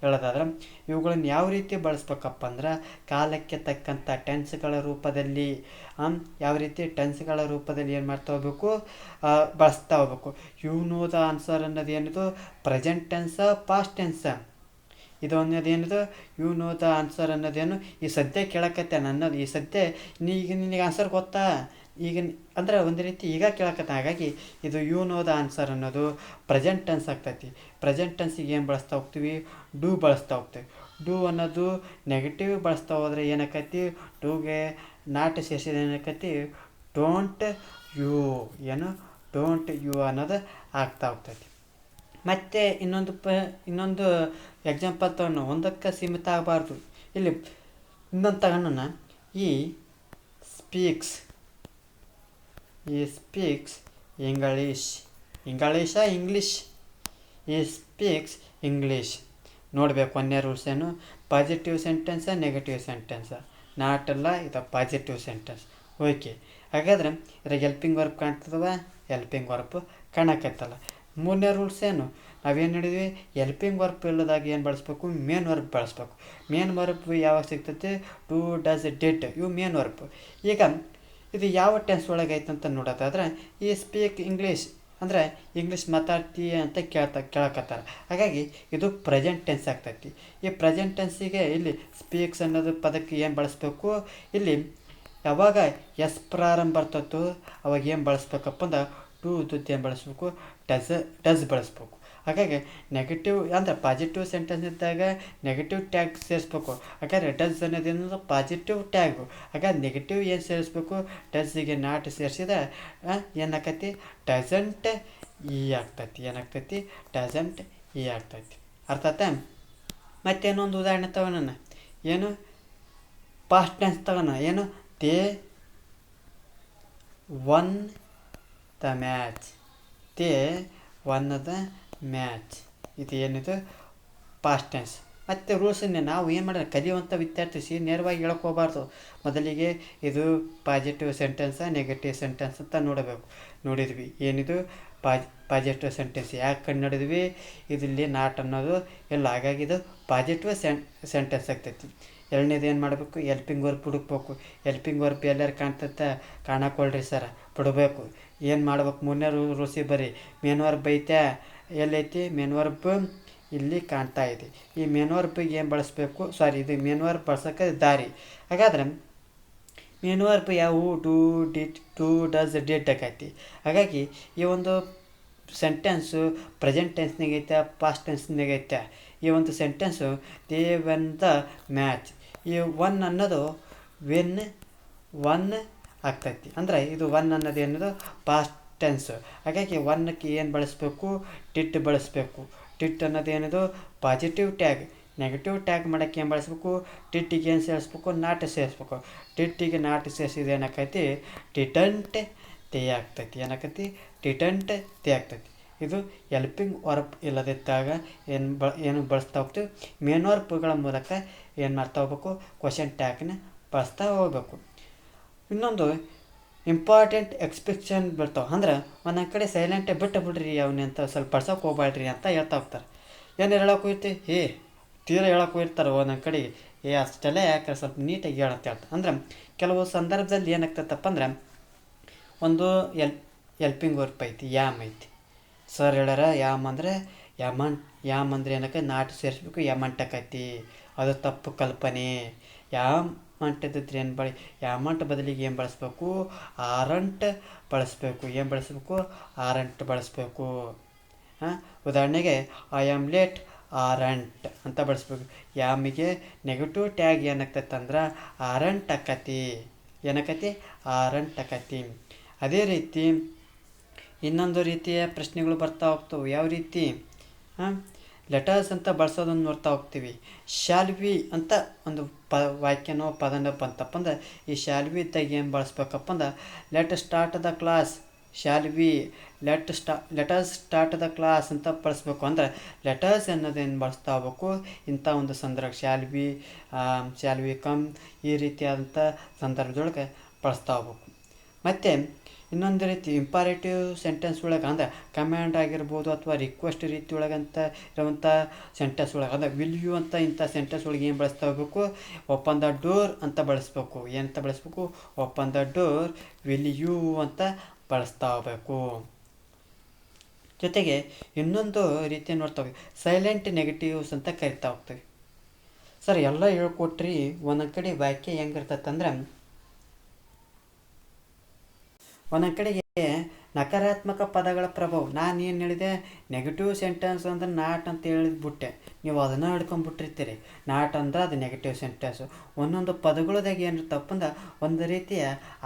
ಹೇಳೋದಾದ್ರೆ ಇವುಗಳನ್ನು ಯಾವ ರೀತಿ ಬಳಸ್ಬೇಕಪ್ಪ ಅಂದ್ರೆ ಕಾಲಕ್ಕೆ ತಕ್ಕಂಥ ಟೆನ್ಸ್ಗಳ ರೂಪದಲ್ಲಿ ಯಾವ ರೀತಿ ಟೆನ್ಸ್ಗಳ ರೂಪದಲ್ಲಿ ಏನು ಮಾಡ್ತಾ ಹೋಗ್ಬೇಕು, ಬಳಸ್ತಾ ಹೋಗ್ಬೇಕು. ಯು ನೋ ದ ಆನ್ಸರ್ ಅನ್ನೋದು ಏನಿದು ಪ್ರೆಸೆಂಟ್ ಟೆನ್ಸ ಪಾಸ್ಟ್ ಟೆನ್ಸ. ಇದು ಅನ್ನೋದೇನಿದು ಯು ನೋ ದ ಆನ್ಸರ್ ಅನ್ನೋದೇನು ಈ ಸದ್ಯ ಕೇಳಕತ್ತೇನೆ ಅನ್ನೋದು, ಈ ಸದ್ಯ ನಿನಗೆ ಆನ್ಸರ್ ಗೊತ್ತಾ ಈಗ ಅಂದ್ರೆ ಒಂದು ರೀತಿ ಈಗ ಕೇಳಕತ್ತ. ಹಾಗಾಗಿ ಇದು ಯು ನೋ ದ ಆನ್ಸರ್ ಅನ್ನೋದು ಪ್ರೆಸೆಂಟ್ ಟೆನ್ಸ್ ಆಗ್ತೈತಿ. ಪ್ರೆಸೆಂಟ್ ಟೆನ್ಸಿಗೆ ಏನು ಬಳಸ್ತಾ ಹೋಗ್ತೀವಿ, ಡೂ ಬಳಸ್ತಾ ಹೋಗ್ತೀವಿ. ಡೂ ಅನ್ನೋದು ನೆಗೆಟಿವ್ ಬಳಸ್ತಾ ಹೋದರೆ ಏನಾಕೈತಿ, ಡೂಗೆ ನಾಟ್ ಸೇರಿಸಿದ ಏನಾಕೈತಿ, ಡೋಂಟ್ ಯು ಏನು ಡೋಂಟ್ ಯು ಅನ್ನೋದು ಆಗ್ತಾ ಹೋಗ್ತೈತಿ. ಮತ್ತು ಇನ್ನೊಂದು ಎಕ್ಸಾಂಪಲ್ ತಗೊಂಡು ಒಂದಕ್ಕೆ ಸೀಮಿತ ಆಗಬಾರ್ದು. ಇಲ್ಲಿ ಇನ್ನೊಂದು ತಗೊಂಡ ಈ ಸ್ಪೀಕ್ಸ್ ಇಂಗ್ಲೀಷ್ ಇಂಗ್ಲೀಷ್ ಈ ಸ್ಪೀಕ್ಸ್ ಇಂಗ್ಲೀಷ್ ನೋಡಬೇಕು. ಒಂದನೇ ರೂಲ್ಸ್ ಏನು, positive sentence negative sentence, not ಅಲ್ಲ ಇದು ಪಾಸಿಟಿವ್ ಸೆಂಟೆನ್ಸ್. ಓಕೆ, ಹಾಗಾದ್ರೆ ಇದ್ರಾಗ ಹೆಲ್ಪಿಂಗ್ ವರ್ಬ್ ಕಾಣ್ತದವ, ಹೆಲ್ಪಿಂಗ್ ವರ್ಬ್ ಕಾಣಕತ್ತಲ್ಲ. ಮೂರನೇ ರೂಲ್ಸ್ ಏನು, ನಾವೇನು ಹೇಳಿದ್ವಿ, ಹೆಲ್ಪಿಂಗ್ ವರ್ಬ್ ಇಲ್ಲದಾಗ ಏನು ಬಳಸ್ಬೇಕು, ಮೇನ್ ವರ್ಬ್ ಬಳಸ್ಬೇಕು. ಮೇನ್ ವರ್ಬ್ ಯಾವಾಗ ಸಿಗ್ತೈತೆ, ಟು, ಡಸ್, ಡಿಡ್, ಇವು ಮೇನ್ ವರ್ಬ್. ಈಗ ಇದು ಯಾವ ಟೆನ್ಸ್ ಒಳಗೆ ಐತಂತ ನೋಡೋದಾದ್ರೆ, ಈ ಸ್ಪೀಕ್ ಇಂಗ್ಲೀಷ್ ಅಂದರೆ ಇಂಗ್ಲೀಷ್ ಮಾತಾಡ್ತೀಯ ಅಂತ ಕೇಳಕತ್ತಾರೆ. ಹಾಗಾಗಿ ಇದು ಪ್ರೆಸೆಂಟ್ ಟೆನ್ಸ್ ಆಗ್ತೈತಿ. ಈ ಪ್ರೆಸೆಂಟ್ ಟೆನ್ಸಿಗೆ ಇಲ್ಲಿ ಸ್ಪೀಕ್ಸ್ ಅನ್ನೋದು ಪದಕ್ಕೆ ಏನು ಬಳಸ್ಬೇಕು, ಇಲ್ಲಿ ಯಾವಾಗ ಎಸ್ ಪ್ರಾರಂಭ ಬರ್ತೈತೋ ಅವಾಗ ಏನು ಬಳಸ್ಬೇಕಪ್ಪ ಅಂದ್ರೆ ಟು ಇದ್ದದ್ದು ಏನು ಬಳಸ್ಬೇಕು, ಡಸ್ ಬಳಸ್ಬೇಕು. ಹಾಗಾಗಿ ನೆಗೆಟಿವ್ ಅಂದರೆ ಪಾಸಿಟಿವ್ ಸೆಂಟೆನ್ಸ್ ಇದ್ದಾಗ ನೆಗೆಟಿವ್ ಟ್ಯಾಗ್ ಸೇರಿಸ್ಬೇಕು. ಹಾಗಾದ್ರೆ ಡಸ್ ಅನ್ನೋದೇನದು ಪಾಸಿಟಿವ್ ಟ್ಯಾಗು. ಹಾಗಾದ್ರೆ ನೆಗೆಟಿವ್ ಏನು ಸೇರಿಸ್ಬೇಕು, ಡಸ್ಸಿಗೆ ನಾಟ್ ಸೇರಿಸಿದ ಏನಾಕತಿ, ಡಸಂಟ್ ಆಗ್ತೈತಿ. ಏನಾಗ್ತೈತಿ, ಡಸಂಟ್ ಆಗ್ತೈತಿ. ಅರ್ಥ ಆಯ್ತಾ? ಮತ್ತೇನೊಂದು ಉದಾಹರಣೆ ತಗೋಣ, ಏನು ಪಾಸ್ಟ್ ಟೆನ್ಸ್ ತಗೋಣ. ಏನು, they one the match, they one the match. ಇದು ಏನಿದು ಪಾಸ್ಟ್ ಟೆನ್ಸ್. ಮತ್ತು ರೂಲ್ಸನ್ನೇ ನಾವು ಏನು ಮಾಡೋಣ, ಕಲಿಯುವಂಥ ವಿದ್ಯಾರ್ಥಿ ನೇರವಾಗಿ ಹೇಳಕ್ಕೆ ಹೋಗಬಾರ್ದು. ಮೊದಲಿಗೆ ಇದು ಪಾಸಿಟಿವ್ ಸೆಂಟೆನ್ಸ ನೆಗೆಟಿವ್ ಸೆಂಟೆನ್ಸ್ ಅಂತ ನೋಡಿದ್ವಿ. ಏನಿದು ಪಾಸಿಟಿವ್ ಸೆಂಟೆನ್ಸ್ ಯಾಕೆ ಕಂಡು ನೋಡಿದ್ವಿ, ಇದಿಲ್ಲಿ ನಾಟ್ ಅನ್ನೋದು ಇಲ್ಲ. ಹಾಗಾಗಿ ಇದು ಪಾಸಿಟಿವ್ ಸೆಂಟೆನ್ಸ್ ಆಗ್ತೈತಿ. ಎರಡನೇದು ಏನು ಮಾಡಬೇಕು, ಹೆಲ್ಪಿಂಗ್ ವರ್ಬ್ ಹುಡುಕ್ಬೇಕು. ಹೆಲ್ಪಿಂಗ್ ವರ್ಬ್ ಎಲ್ಲರೂ ಕಾಣ್ತೈತೆ, ಕಾಣಕೊಳ್ರಿ ಸರ್, ಬಿಡಬೇಕು. ಏನು ಮಾಡ್ಬೇಕು, ಮೂರನೇ ರೂಲ್ಸಿ ಬರ್ರಿ. ಮೇನ್ ವರ್ಬ್ ಐತೆ, ಎಲ್ಲೈತಿ ಮೇನ್ ವರ್ಬ್, ಇಲ್ಲಿ ಕಾಣ್ತಾ ಇದೆ. ಈ ಮೇನ್ ವರ್ಬಿಗೆ ಏನು ಬಳಸಬೇಕು, ಇದು ಮೇನ್ ವರ್ಬ್ ಬಳಸೋಕೆ ದಾರಿ. ಹಾಗಾದ್ರೆ ಮೇನ್ ವರ್ಬ್ ಯಾವುವು, ಟು, ಡಸ್, ಡಿಡ್ ಆಕೈತಿ. ಹಾಗಾಗಿ ಈ ಒಂದು ಸೆಂಟೆನ್ಸು ಪ್ರೆಸೆಂಟ್ ಟೆನ್ಸ್ನಾಗ ಐತೆ, ಪಾಸ್ಟ್ ಟೆನ್ಸ್ನಾಗ ಐತೆ. ಈ ಒಂದು sentence they when the match. ಈ ಒನ್ ಅನ್ನೋದು ವೆನ್ ಒನ್ ಆಗ್ತೈತಿ. ಅಂದರೆ ಇದು ಒನ್ ಅನ್ನೋದು ಏನದು ಪಾಸ್ಟ್ ಟೆನ್ಸು. ಹಾಗಾಗಿ ಒನ್ನಕ್ಕೆ ಏನು ಬಳಸಬೇಕು, ಡಿಡ್ ಬಳಸಬೇಕು. ಡಿಡ್ ಅನ್ನೋದು ಏನದು ಪಾಸಿಟಿವ್ ಟ್ಯಾಗ್. ನೆಗೆಟಿವ್ ಟ್ಯಾಗ್ ಮಾಡೋಕ್ಕೆ ಏನು ಬಳಸ್ಬೇಕು, ಡಿಡ್ಡಿಗೆ ಏನು ಸೇರಿಸ್ಬೇಕು, ನಾಟ್ ಸೇರಿಸ್ಬೇಕು. ಡಿಡ್ಡಿಗೆ ನಾಟ್ ಸೇರಿಸಿದ ಏನಾಕೈತಿ, ಡಿಡಂಟ್ ಆಗ್ತೈತಿ. ಏನಾಕೈತಿ, ಡಿಡಂಟ್ ಆಗ್ತೈತಿ. ಇದು ಹೆಲ್ಪಿಂಗ್ ವರ್ಬ್ ಇಲ್ಲದಿದ್ದಾಗ ಏನು ಬಳಸ್ತಾ ಹೋಗ್ತೀವಿ, ಮೇನ್ ವರ್ಬ್ಗಳ ಮೂಲಕ ಏನು ಮಾಡ್ತಾ ಹೋಗ್ಬೇಕು, ಕ್ವಶನ್ ಟ್ಯಾಗ್ನ ಬಳಸ್ತಾ ಹೋಗ್ಬೇಕು. ಇನ್ನೊಂದು ಇಂಪಾರ್ಟೆಂಟ್ ಎಕ್ಸ್ಪ್ರೆಷನ್ ಬರ್ತಾವೆ. ಅಂದ್ರೆ ಒಂದೊಂದು ಕಡೆ ಸೈಲೆಂಟೇ ಬಿಡ್ರಿ ಅವನೇ ಅಂತ ಸ್ವಲ್ಪ ಬಳಸೋಕೆ ಹೋಗ್ಬೇಡ್ರಿ ಅಂತ ಹೇಳ್ತಾ ಹೋಗ್ತಾರೆ. ಏನು ಹೇಳೋಕೆ ಹೋಯ್ತಿ, ತೀರ ಹೇಳೋಕೆ ಹೋಗಿರ್ತಾರೆ ಒಂದೊಂದು ಕಡೆಗೆ, ಅಷ್ಟೆಲ್ಲ ಯಾಕೆ ಸ್ವಲ್ಪ ನೀಟಾಗಿ ಹೇಳಂತ ಹೇಳ್ತಾರೆ. ಅಂದ್ರೆ ಕೆಲವು ಸಂದರ್ಭದಲ್ಲಿ ಏನಾಗ್ತೈತಪ್ಪ ಅಂದ್ರೆ, ಒಂದು ಹೆಲ್ಪಿಂಗ್ ವರ್ಬ್ ಐತಿ, ಯಾಮ್ ಐತಿ. ಸರ್ ಹೇಳ್ಯಾರ ಯಾಮ್ ಅಂದರೆ ಯಾಮ್ ಅಂದರೆ ಏನಕ್ಕೆ ನಾಟ್ ಸೇರಿಸ್ಬೇಕು, ಯಮಂಟಕೈತಿ. ಅದು ತಪ್ಪು ಕಲ್ಪನೆ. ಯಾಮಂಟಿದ್ರೆ ಏನು ಯಾಮಂಟ್ ಬದಲಿಗೆ ಏನು ಬಳಸ್ಬೇಕು, ಆರಂಟ್ ಬಳಸಬೇಕು. ಏನು ಬಳಸಬೇಕು, ಆರಂಟ್ ಬಳಸಬೇಕು. ಉದಾಹರಣೆಗೆ ಐ ಆಮ್ ಲೇಟ್ ಆರಂಟ್ ಅಂತ ಬಳಸ್ಬೇಕು. ಯಾಮಿಗೆ ನೆಗೆಟಿವ್ ಟ್ಯಾಗ್ ಏನಾಗ್ತೈತೆ ಅಂದ್ರೆ ಆರಂಟ್ ಆಕತಿ. ಏನಾಕತಿ, ಆರಂಟ್ ಆಕತಿ. ಅದೇ ರೀತಿ ಇನ್ನೊಂದು ರೀತಿಯ ಪ್ರಶ್ನೆಗಳು ಬರ್ತಾ ಹೋಗ್ತವೆ. ಯಾವ ರೀತಿ, ಲೆಟರ್ಸ್ ಅಂತ ಬಳಸೋದನ್ನು ನೋಡ್ತಾ ಹೋಗ್ತೀವಿ. ಶಾಲ್ ವಿ ಅಂತ ಒಂದು ವಾಕ್ಯನೋ ಪದನೋ ಬಂತಪ್ಪ ಅಂದ್ರೆ, ಈ ಶಾಲ್ ವಿ ಇದ್ದಾಗ ಏನು ಬಳಸ್ಬೇಕಪ್ಪ ಅಂದ್ರೆ, let start the class, shall we letters start the class ಅಂತ ಬಳಸ್ಬೇಕು. ಅಂದರೆ ಲೆಟರ್ಸ್ ಅನ್ನೋದೇನು ಬಳಸ್ತಾ ಹೋಗ್ಬೇಕು ಇಂಥ ಒಂದು ಸಂದರ್ಭ. ಶಾಲ್ ವಿ ಕಮ್ ಈ ರೀತಿಯಾದಂಥ ಸಂದರ್ಭದೊಳಗೆ ಬಳಸ್ತಾ ಹೋಗ್ಬೇಕು. ಮತ್ತು ಇನ್ನೊಂದು ರೀತಿ ಇಂಪಾರೇಟಿವ್ ಸೆಂಟೆನ್ಸ್ ಒಳಗೆ ಅಂದರೆ ಕಮ್ಯಾಂಡ್ ಆಗಿರ್ಬೋದು ಅಥವಾ ರಿಕ್ವೆಸ್ಟ್ ರೀತಿ ಒಳಗಂತ ಇರುವಂಥ ಸೆಂಟೆನ್ಸ್ ಒಳಗೆ ಅಂದರೆ ವಿಲ್ ಯು ಅಂತ ಇಂಥ ಸೆಂಟೆನ್ಸ್ ಒಳಗೆ ಏನು ಬಳಸ್ತಾ ಹೋಗ್ಬೇಕು, ಓಪನ್ ದ ಡೋರ್ ಅಂತ ಬಳಸ್ಬೇಕು. ಏನಂತ ಬಳಸ್ಬೇಕು, open the door will you ಅಂತ ಬಳಸ್ತಾ ಹೋಗ್ಬೇಕು. ಜೊತೆಗೆ ಇನ್ನೊಂದು ರೀತಿ ನೋಡ್ತೇವೆ, ಸೈಲೆಂಟ್ ನೆಗೆಟಿವ್ಸ್ ಅಂತ ಕರಿತಾ ಹೋಗ್ತೇವೆ. ಸರ್ ಎಲ್ಲ ಹೇಳ್ಕೊಟ್ರಿ, ಒಂದೊಂದು ಕಡೆ ವಾಕ್ಯ ಹೆಂಗಿರ್ತೈತೆ ಅಂದ್ರೆ, ಒಂದೊಂದು ಕಡೆಗೆ ನಕಾರಾತ್ಮಕ ಪದಗಳ ಪ್ರಭಾವ. ನಾನು ಏನು ಹೇಳಿದೆ, ನೆಗೆಟಿವ್ ಸೆಂಟೆನ್ಸ್ ಅಂದ್ರೆ ನಾಟ್ ಅಂತ ಹೇಳಿದ್ಬಿಟ್ಟೆ, ನೀವು ಅದನ್ನು ಹಿಡ್ಕೊಂಡ್ಬಿಟ್ಟಿರ್ತೀರಿ. ನಾಟ್ ಅಂದ್ರೆ ಅದು ನೆಗೆಟಿವ್ ಸೆಂಟೆನ್ಸು. ಒಂದೊಂದು ಪದಗಳದಾಗ ಏನು ತಪ್ಪಂದ್ರೆ ಒಂದು ರೀತಿಯ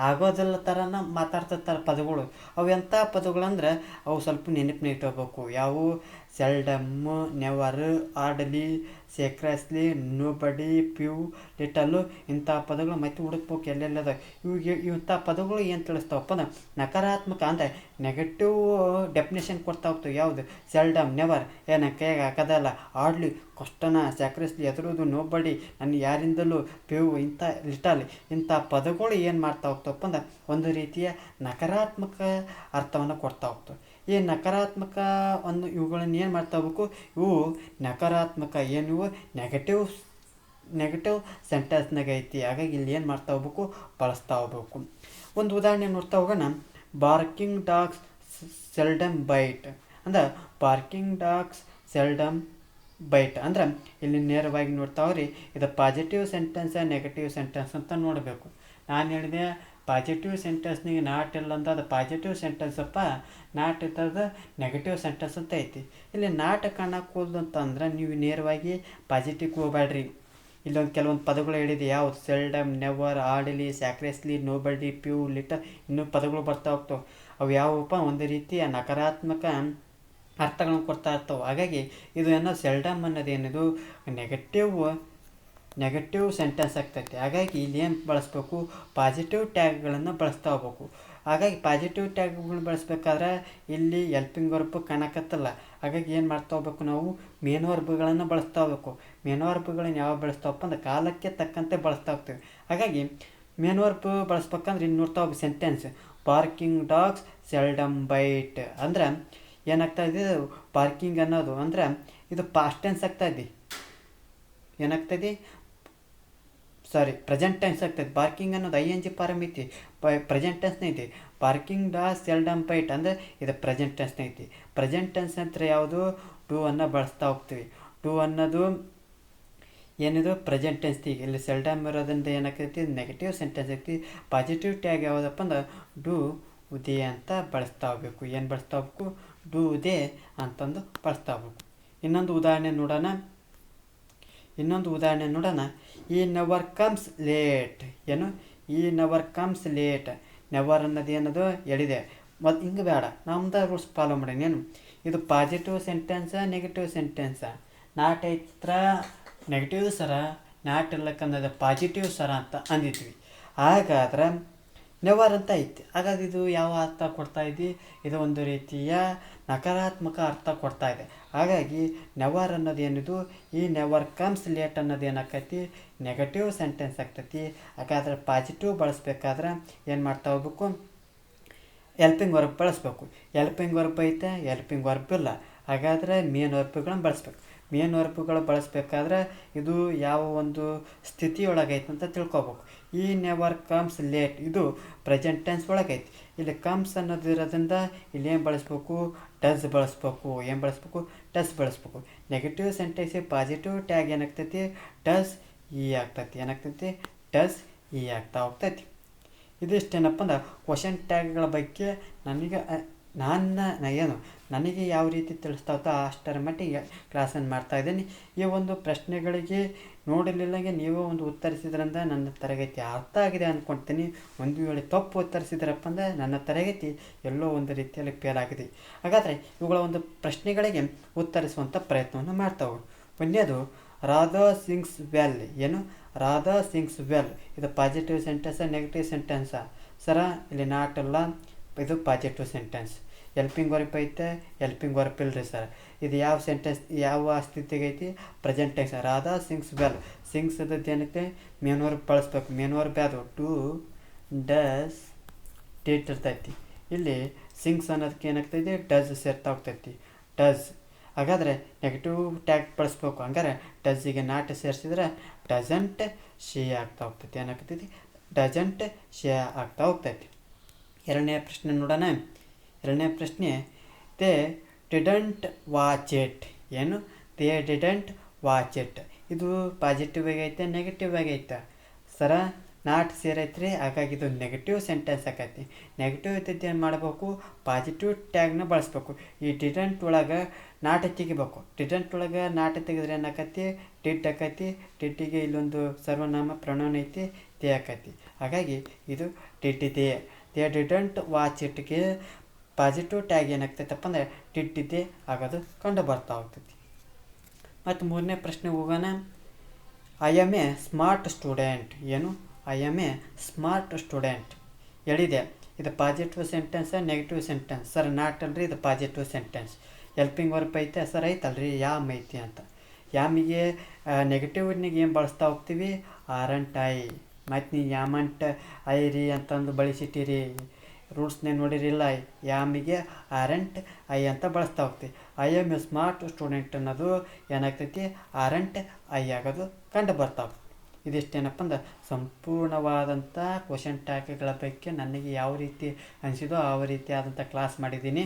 ಆಗೋದಿಲ್ಲ ಥರನ ಮಾತಾಡ್ತಿರ್ತಾರೆ ಪದಗಳು. ಅವು ಎಂಥ ಪದಗಳಂದ್ರೆ ಅವು ಸ್ವಲ್ಪ ನೆನಪಿನ ಇಟ್ಕೋಬೇಕು. ಯಾವುವು? ಸೆಲ್ಡಮ್ಮು, ನೆವರ್, ಆರ್ಡಲಿ, ಸೇಕ್ರೆಸ್ಲಿ, ನೋಬಡಿ, ಪ್ಯೂ, ಲಿಟಲ್ಲು, ಇಂಥ ಪದಗಳು ಮತ್ತೆ ಹುಡುಕ್ಬೇಕು ಎಲ್ಲೆಲ್ಲದ. ಇಂಥ ಪದಗಳು ಏನು ತಿಳಿಸ್ತಾವಪ್ಪ ಅಂದ್ರೆ ನಕಾರಾತ್ಮಕ ಅಂದರೆ ನೆಗೆಟಿವ್ ಡೆಫಿನೇಷನ್ ಕೊಡ್ತಾ ಹೋಗ್ತವೆ. ಯಾವುದು? ಸೆಲ್ಡಮ್, ನೆವರ್, ನನ್ನ ಕೈಗೆ ಹಾಕೋದಲ್ಲ, ಆಡ್ಲಿ, ಕಷ್ಟನ, ಸ್ಯಾಕ್ರೆಸ್ಲಿ, ಎದುರುದು, ನೋಬಡಿ, ನನ್ನ ಯಾರಿಂದಲೂ, ಪ್ಯೂ, ಇಂಥ ಲಿಟಲ್, ಇಂಥ ಪದಗಳು ಏನು ಮಾಡ್ತಾ ಹೋಗ್ತವಪ್ಪ ಅಂದ್ರೆ ಒಂದು ರೀತಿಯ ನಕಾರಾತ್ಮಕ ಅರ್ಥವನ್ನು ಕೊಡ್ತಾ ಹೋಗ್ತವೆ. ಈ ನಕಾರಾತ್ಮಕ ಇವುಗಳನ್ನು ಏನು ಮಾಡ್ತಾ ಹೋಗ್ಬೇಕು? ಇವು ನಕಾರಾತ್ಮಕ ಏನಿವು ನೆಗೆಟಿವ್ ಸೆಂಟೆನ್ಸ್ನಾಗ ಐತಿ. ಹಾಗಾಗಿ ಇಲ್ಲಿ ಏನು ಮಾಡ್ತಾ ಹೋಗ್ಬೇಕು? ಬಳಸ್ತಾ ಹೋಗ್ಬೇಕು. ಒಂದು ಉದಾಹರಣೆ ನೋಡ್ತಾ ಹೋಗೋಣ. ಬಾರ್ಕಿಂಗ್ ಡಾಗ್ಸ್ ಸೆಲ್ಡಮ್ ಬೈಟ್ ಅಂದ್ರೆ ಬಾರ್ಕಿಂಗ್ ಡಾಗ್ಸ್ ಸೆಲ್ಡಮ್ ಬೈಟ್ ಅಂದ್ರೆ ಇಲ್ಲಿ ನೇರವಾಗಿ ನೋಡ್ತಾವ್ರಿ, ಇದು ಪಾಸಿಟಿವ್ ಸೆಂಟೆನ್ಸ್ ನೆಗೆಟಿವ್ ಸೆಂಟೆನ್ಸ್ ಅಂತ ನೋಡಬೇಕು. ನಾನು ಹೇಳಿದೆ ಪಾಸಿಟಿವ್ ಸೆಂಟೆನ್ಸ್ನಿಗೆ ನಾಟ್ ಇಲ್ಲ ಅಂತ, ಅದು ಪಾಸಿಟಿವ್ ಸೆಂಟೆನ್ಸಪ್ಪ. ನಾಟ್ ಇರ್ತದ ನೆಗೆಟಿವ್ ಸೆಂಟೆನ್ಸ್ ಅಂತ ಐತಿ. ಇಲ್ಲಿ ನಾಟ್ ಕಾಣಕ್ಕೆ ಹೋದ್ ಅಂತಂದ್ರೆ ನೀವು ನೇರವಾಗಿ ಪಾಸಿಟಿವ್ಗೆ ಹೋಗ್ಬೇಡ್ರಿ. ಇಲ್ಲೊಂದು ಕೆಲವೊಂದು ಪದಗಳು ಹೇಳಿದೆ. ಯಾವುದು? Seldom, never, hardly, scarcely, nobody, few, little, ಇನ್ನೂ ಪದಗಳು ಬರ್ತಾ ಹೋಗ್ತವೆ. ಅವು ಯಾವಪ್ಪ? ಒಂದು ರೀತಿಯ ನಕಾರಾತ್ಮಕ ಅರ್ಥಗಳನ್ನು ಕೊಡ್ತಾ ಇರ್ತವೆ. ಹಾಗಾಗಿ ಇದು ಏನೋ ಸೆಲ್ಡಮ್ ಅನ್ನೋದೇನಿದು ನೆಗೆಟಿವ್ ಸೆಂಟೆನ್ಸ್ ಆಗ್ತೈತಿ. ಹಾಗಾಗಿ ಇಲ್ಲಿ ಏನು ಬಳಸಬೇಕು? ಪಾಸಿಟಿವ್ ಟ್ಯಾಗ್ಗಳನ್ನು ಬಳಸ್ತಾ ಹೋಗ್ಬೇಕು. ಹಾಗಾಗಿ ಪಾಸಿಟಿವ್ ಟ್ಯಾಗ್ಗಳನ್ನ ಬಳಸ್ಬೇಕಾದ್ರೆ ಇಲ್ಲಿ ಎಲ್ಪಿಂಗ್ ವರ್ಬ್ ಕಾಣಕತ್ತಲ್ಲ. ಹಾಗಾಗಿ ಏನು ಮಾಡ್ತಾ ಹೋಗ್ಬೇಕು? ನಾವು ಮೇನ್ ವರ್ಬ್ಗಳನ್ನು ಬಳಸ್ತಾ ಹೋಗ್ಬೇಕು. ಮೇನ್ ವರ್ಬ್ಗಳನ್ನ ಯಾವ ಬಳಸ್ತಾವಪ್ಪ ಅಂದ್ರೆ ಕಾಲಕ್ಕೆ ತಕ್ಕಂತೆ ಬಳಸ್ತಾ ಹೋಗ್ತೀವಿ. ಹಾಗಾಗಿ ಮೇನ್ ವರ್ಬ್ ಬಳಸ್ಬೇಕಂದ್ರೆ ಇನ್ನು ನೋಡ್ತಾ ಹೋಗ್ಬೇಕು. Sentence barking dogs seldom bite ಅಂದ್ರೆ ಏನಾಗ್ತಾ ಇದೆ? ಬಾರ್ಕಿಂಗ್ ಅನ್ನೋದು ಅಂದ್ರೆ ಇದು ಪಾಸ್ಟ್ ಟೆನ್ಸ್ ಆಗ್ತಾಯಿದೆ. ಏನಾಗ್ತದೆ? ಪ್ರೆಸೆಂಟ್ ಟೆನ್ಸ್ ಆಗ್ತದೆ. ಬಾರ್ಕಿಂಗ್ ಅನ್ನೋದು ING ಫಾರಮ್ ಐತಿ, ಪ್ರೆಸೆಂಟ್ ಟೆನ್ಸ್ನ ಐತಿ. ಬಾರ್ಕಿಂಗ್ ಡಾಗ್ಸ್ ಸೆಲ್ಡಮ್ ಬೈಟ್ ಅಂದರೆ ಇದು ಪ್ರೆಸೆಂಟ್ ಟೆನ್ಸ್ನ ಐತಿ. ಪ್ರೆಸೆಂಟ್ ಟೆನ್ಸ್ ಅಂತ ಯಾವುದು? ಡೂ ಅನ್ನು ಬಳಸ್ತಾ ಹೋಗ್ತೀವಿ. ಡೂ ಅನ್ನೋದು ಏನಿದು? Present tense. ಈಗ ಇಲ್ಲಿ ಸೆಲ್ಡಮ್ ಇರೋದ್ರಿಂದ ಏನಾಗ್ತೈತಿ? ನೆಗೆಟಿವ್ ಸೆಂಟೆನ್ಸ್ ಐತಿ. ಪಾಸಿಟಿವ್ ಟ್ಯಾಗ್ ಯಾವುದಪ್ಪ ಅಂದ್ರೆ ಡೂ ಉದೇ ಅಂತ ಬಳಸ್ತಾ ಹೋಗ್ಬೇಕು. ಏನು ಬಳಸ್ತಾ ಹೋಗ್ಬೇಕು? ಡೂ ಉದೇ ಅಂತಂದು ಬಳಸ್ತಾ ಹೋಗ್ಬೇಕು. ಇನ್ನೊಂದು ಉದಾಹರಣೆ ನೋಡೋಣ. ಈ ನೆವರ್ ಕಮ್ಸ್ ಲೇಟ್. ಏನು? ಈ ನೆವರ್ ಕಮ್ಸ್ ಲೇಟ್. ನೆವರ್ ಅನ್ನೋದು ಏನದು ಹೇಳಿದೆ. ಮತ್ತು ಹಿಂಗೆ ಬೇಡ, ನಮ್ದು ರೂಲ್ಸ್ ಫಾಲೋ ಮಾಡೀನಿ. ಏನು ಇದು? Positive sentence negative sentence? Not ಐತ್ರ ನೆಗೆಟಿವ್ ಸರ, ನಾಟ್ ಇರ್ಲಕ್ಕಂದ್ರೆ ಪಾಸಿಟಿವ್ ಸರ ಅಂತ ಅಂದಿದ್ವಿ. ಹಾಗಾದ್ರೆ ನೆವರ್ ಅಂತ ಐತಿ. ಹಾಗಾದ್ರೆ ಇದು ಯಾವ ಅರ್ಥ ಕೊಡ್ತಾ ಇದ್ದಿ? ಇದು ಒಂದು ರೀತಿಯ ನಕಾರಾತ್ಮಕ ಅರ್ಥ ಕೊಡ್ತಾ ಇದೆ. ಹಾಗಾಗಿ ನೆವರ್ ಅನ್ನೋದು ಏನಿದು? ಈ ನೆವರ್ ಕಮ್ಸ್ ಲೇಟ್ ಅನ್ನೋದು ಏನಾಕೈತಿ? ನೆಗೆಟಿವ್ ಸೆಂಟೆನ್ಸ್ ಆಗ್ತೈತಿ. ಹಾಗಾದ್ರೆ ಪಾಸಿಟಿವ್ ಬಳಸ್ಬೇಕಾದ್ರೆ ಏನು ಮಾಡ್ತಾ ಹೋಗ್ಬೇಕು? ಎಲ್ಪಿಂಗ್ ವರ್ಬ್ ಬಳಸ್ಬೇಕು. ಎಲ್ಪಿಂಗ್ ವರ್ಬ್ ಐತೆ, ಎಲ್ಪಿಂಗ್ ವರ್ಬ್ ಇಲ್ಲ. ಹಾಗಾದರೆ ಮೇನ್ ವರ್ಬ್ಗಳನ್ನ ಬಳಸ್ಬೇಕು. ಮೇನ್ ವರ್ಬ್ಗಳು ಬಳಸ್ಬೇಕಾದ್ರೆ ಇದು ಯಾವ ಒಂದು ಸ್ಥಿತಿಯೊಳಗೈತೆ ಅಂತ ತಿಳ್ಕೊಬೇಕು. ಈ ನೆವರ್ ಕಮ್ಸ್ ಲೇಟ್ ಇದು ಪ್ರೆಸೆಂಟ್ ಟೆನ್ಸ್ ಒಳಗೈತಿ. ಇಲ್ಲಿ ಕಮ್ಸ್ ಅನ್ನೋದು ಇರೋದ್ರಿಂದ ಇಲ್ಲಿ ಏನು ಬಳಸ್ಬೇಕು? ಡಸ್ ಬಳಸ್ಬೇಕು. ಏನು ಬಳಸ್ಬೇಕು? ಡಸ್ ಬಳಸ್ಬೇಕು. ನೆಗೆಟಿವ್ ಸೆಂಟೆನ್ಸಿಗೆ ಪಾಸಿಟಿವ್ ಟ್ಯಾಗ್ ಏನಾಗ್ತೈತಿ? ಡಸ್ ಆಗ್ತೈತಿ. ಏನಾಗ್ತೈತಿ? ಡಸ್ ಆಗ್ತಾ ಹೋಗ್ತೈತಿ. ಇದಿಷ್ಟೇನಪ್ಪ ಅಂದ್ರೆ ಕ್ವಶನ್ ಟ್ಯಾಗ್ಗಳ ಬಗ್ಗೆ ನನಗೆ ಯಾವ ರೀತಿ ತಿಳಿಸ್ತಾವೋ ಅಷ್ಟರ ಮಟ್ಟಿಗೆ ಕ್ಲಾಸನ್ನು ಮಾಡ್ತಾಯಿದ್ದೀನಿ. ಈ ಒಂದು ಪ್ರಶ್ನೆಗಳಿಗೆ ನೋಡಲಿಲ್ಲಂಗೆ ನೀವು ಒಂದು ಉತ್ತರಿಸಿದ್ರಿಂದ ನನ್ನ ತರಗತಿ ಅರ್ಥ ಆಗಿದೆ ಅಂದ್ಕೊಳ್ತೀನಿ. ಒಂದು ವೇಳೆ ತಪ್ಪು ಉತ್ತರಿಸಿದ್ರಪ್ಪ ಅಂದರೆ ನನ್ನ ತರಗತಿ ಎಲ್ಲೋ ಒಂದು ರೀತಿಯಲ್ಲಿ ಫೇಲ್ ಆಗಿದೆ. ಹಾಗಾದರೆ ಇವುಗಳ ಒಂದು ಪ್ರಶ್ನೆಗಳಿಗೆ ಉತ್ತರಿಸುವಂಥ ಪ್ರಯತ್ನವನ್ನು ಮಾಡ್ತಾವೆ. ಒಂದೇದು ರಾಧಾ ಸಿಂಗ್ಸ್ ವೆಲ್. ಏನು? ರಾಧಾ ಸಿಂಗ್ಸ್ ವೆಲ್ ಇದು ಪಾಸಿಟಿವ್ ಸೆಂಟೆನ್ಸ ನೆಗೆಟಿವ್ ಸೆಂಟೆನ್ಸಾ? ಇಲ್ಲಿ ನಾಟ್ ಅಲ್ಲ, ಇದು ಪಾಸಿಟಿವ್ ಸೆಂಟೆನ್ಸ್. ಎಲ್ಪಿಂಗ್ ವರ್ಬ್ ಐತೆ, ಎಲ್ಪಿಂಗ್ ವರ್ಬ್ ಇಲ್ರಿ ಸರ್. ಇದು ಯಾವ ಸೆಂಟೆನ್ಸ್, ಯಾವ ಸ್ಥಿತಿಗೆ ಐತಿ? Present tense. Radha sings well. Sings ಇದ್ದದ್ದು ಏನೈತೆ? ಮೇನ್ ವರ್ಬ್ ಬಳಸ್ಬೇಕು. ಮೇನ್ ವರ್ಬ್ ಯಾವುದು? ಡೂ, ಡಸ್, ಡೇಟ್ ಇರ್ತೈತಿ. ಇಲ್ಲಿ ಸಿಂಗ್ಸ್ ಅನ್ನೋದಕ್ಕೆ ಏನಾಗ್ತೈತಿ? ಡಸ್ ಸೇರ್ತಾ ಹೋಗ್ತೈತಿ. ಡಸ್. ಹಾಗಾದರೆ ನೆಗೆಟಿವ್ ಟ್ಯಾಗ್ ಬಳಸ್ಬೇಕು. ಹಂಗಾರೆ ಡಸ್ಸಿಗೆ ನಾಟ್ ಸೇರಿಸಿದ್ರೆ ಡಜಂಟ್ ಶೇ ಆಗ್ತಾ ಹೋಗ್ತೈತಿ. ಏನಾಗ್ತೈತಿ? ಡಜಂಟ್ ಶೇ ಆಗ್ತಾ ಹೋಗ್ತೈತಿ. ಎರಡನೇ ಪ್ರಶ್ನೆ ನೋಡೋಣ. ಎರಡನೇ ಪ್ರಶ್ನೆ, ದೇ ಡಿಡಂಟ್ ವಾಚ್ ಇಟ್. ಏನು? They didn't watch it. ಇದು ಪಾಸಿಟಿವ್ ಆಗೈತೆ, ನೆಗೆಟಿವ್ ಆಗೈತೆ? ನಾಟ್ ಸೇರೈತ್ರಿ, ಹಾಗಾಗಿ ಇದು ನೆಗೆಟಿವ್ ಸೆಂಟೆನ್ಸ್ ಆಕೈತಿ. ನೆಗೆಟಿವ್ ಇದ್ದದ್ದು ಏನು ಮಾಡಬೇಕು, ಪಾಸಿಟಿವ್ ಟ್ಯಾಗ್ನ ಬಳಸ್ಬೇಕು. ಈ ಡಿಡಂಟ್ ಒಳಗೆ ನಾಟ್ ತೆಗಿಬೇಕು. ಡಿಡಂಟ್ ಒಳಗೆ ನಾಟ್ ತೆಗೆದ್ರೆ ಏನಾಕತಿ, ಡಿಡ್ ಆಕೈತಿ. ಡಿಡ್ಡಿಗೆ ಇಲ್ಲೊಂದು ಸರ್ವನಾಮ ಪ್ರೊನೌನ್ ಐತಿ, ದೇ ಆಕೈತಿ. ಹಾಗಾಗಿ ಇದು ಡಿಡ್ ಇದೆ. ದೇ ಡಿಡಂಟ್ ವಾಚ್ ಇಟ್ಗೆ ಪಾಸಿಟಿವ್ ಟ್ಯಾಗ್ ಏನಾಗ್ತೈತಪ್ಪ ಅಂದರೆ ಡಿಡ್ ಇದೆ ಆಗೋದು ಕಂಡು ಬರ್ತಾ ಹೋಗ್ತೈತಿ. ಮತ್ತು ಮೂರನೇ ಪ್ರಶ್ನೆ ಹೋಗೋಣ. I am a smart student. ಏನು, I am a smart student ಹೇಳಿದೆ. ಇದು positive sentence, negative sentence. Sir not ಅಲ್ರಿ, ಇದು ಪಾಸಿಟಿವ್ ಸೆಂಟೆನ್ಸ್. ಹೆಲ್ಪಿಂಗ್ ವರ್ಕ್ ಐತೆ ಸರ್, ಐತಲ್ರಿ ಯಾಮ್ ಐತಿ ಅಂತ. ಯಾಮಿಗೆ ನೆಗೆಟಿವ್ನಿಗೆ ಏನು ಬಳಸ್ತಾ ಹೋಗ್ತೀವಿ, ಆರಂಟ್ ಐ. ಮತ್ತು ನೀವು ಯಾಮಂಟ್ ಐ ರೀ ಅಂತಂದು ಬಳಸಿಟ್ಟಿರಿ, ರೂಲ್ಸ್ನೇ ನೋಡಿರಿಲ್ಲ. ಯಾಮಿಗೆ ಆರಂಟ್ ಐ ಅಂತ ಬಳಸ್ತಾ ಹೋಗ್ತೀವಿ. I am a smart student ಅನ್ನೋದು ಏನಾಗ್ತೈತಿ, ಆರಂಟ್ ಐ ಆಗೋದು ಕಂಡು ಬರ್ತಾ ಹೋಗ್ತದೆ. ಇದಿಷ್ಟೇನಪ್ಪ ಅಂದ್ರೆ ಸಂಪೂರ್ಣವಾದಂಥ ಕ್ವಶನ್ ಟ್ಯಾಗ್ಗಳ ಬಗ್ಗೆ ನನಗೆ ಯಾವ ರೀತಿ ಅನಿಸಿದೋ ಆ ರೀತಿ ಆದಂಥ ಕ್ಲಾಸ್ ಮಾಡಿದ್ದೀನಿ.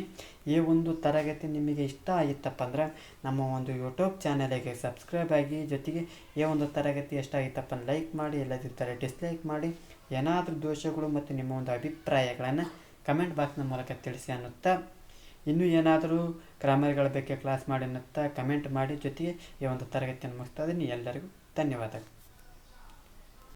ಈ ಒಂದು ತರಗತಿ ನಿಮಗೆ ಇಷ್ಟ ಆಗಿತ್ತಪ್ಪ ಅಂದ್ರೆ ನಮ್ಮ ಒಂದು ಯೂಟ್ಯೂಬ್ ಚಾನಲಿಗೆ ಸಬ್ಸ್ಕ್ರೈಬ್ ಆಗಿ, ಜೊತೆಗೆ ಈ ಒಂದು ತರಗತಿ ಇಷ್ಟ ಆಗಿತ್ತಪ್ಪ ಅಂದ್ರೆ ಲೈಕ್ ಮಾಡಿ, ಇಲ್ಲದಿದ್ದರೆ ಡಿಸ್ಲೈಕ್ ಮಾಡಿ. ಏನಾದರೂ ದೋಷಗಳು ಮತ್ತು ನಿಮ್ಮ ಒಂದು ಅಭಿಪ್ರಾಯಗಳನ್ನು ಕಮೆಂಟ್ ಬಾಕ್ಸ್ನ ಮೂಲಕ ತಿಳಿಸಿ ಅನ್ನುತ್ತಾ, ಇನ್ನೂ ಏನಾದರೂ ಗ್ರಾಮರ್ಗಳ ಬಗ್ಗೆ ಕ್ಲಾಸ್ ಮಾಡಿ ಅನ್ನುತ್ತಾ ಕಮೆಂಟ್ ಮಾಡಿ. ಜೊತೆಗೆ ಈ ಒಂದು ತರಗತಿಯನ್ನು ಮುಗಿಸ್ತಾ ಇದ್ದೀನಿ. ಎಲ್ಲರಿಗೂ ಧನ್ಯವಾದಗಳು.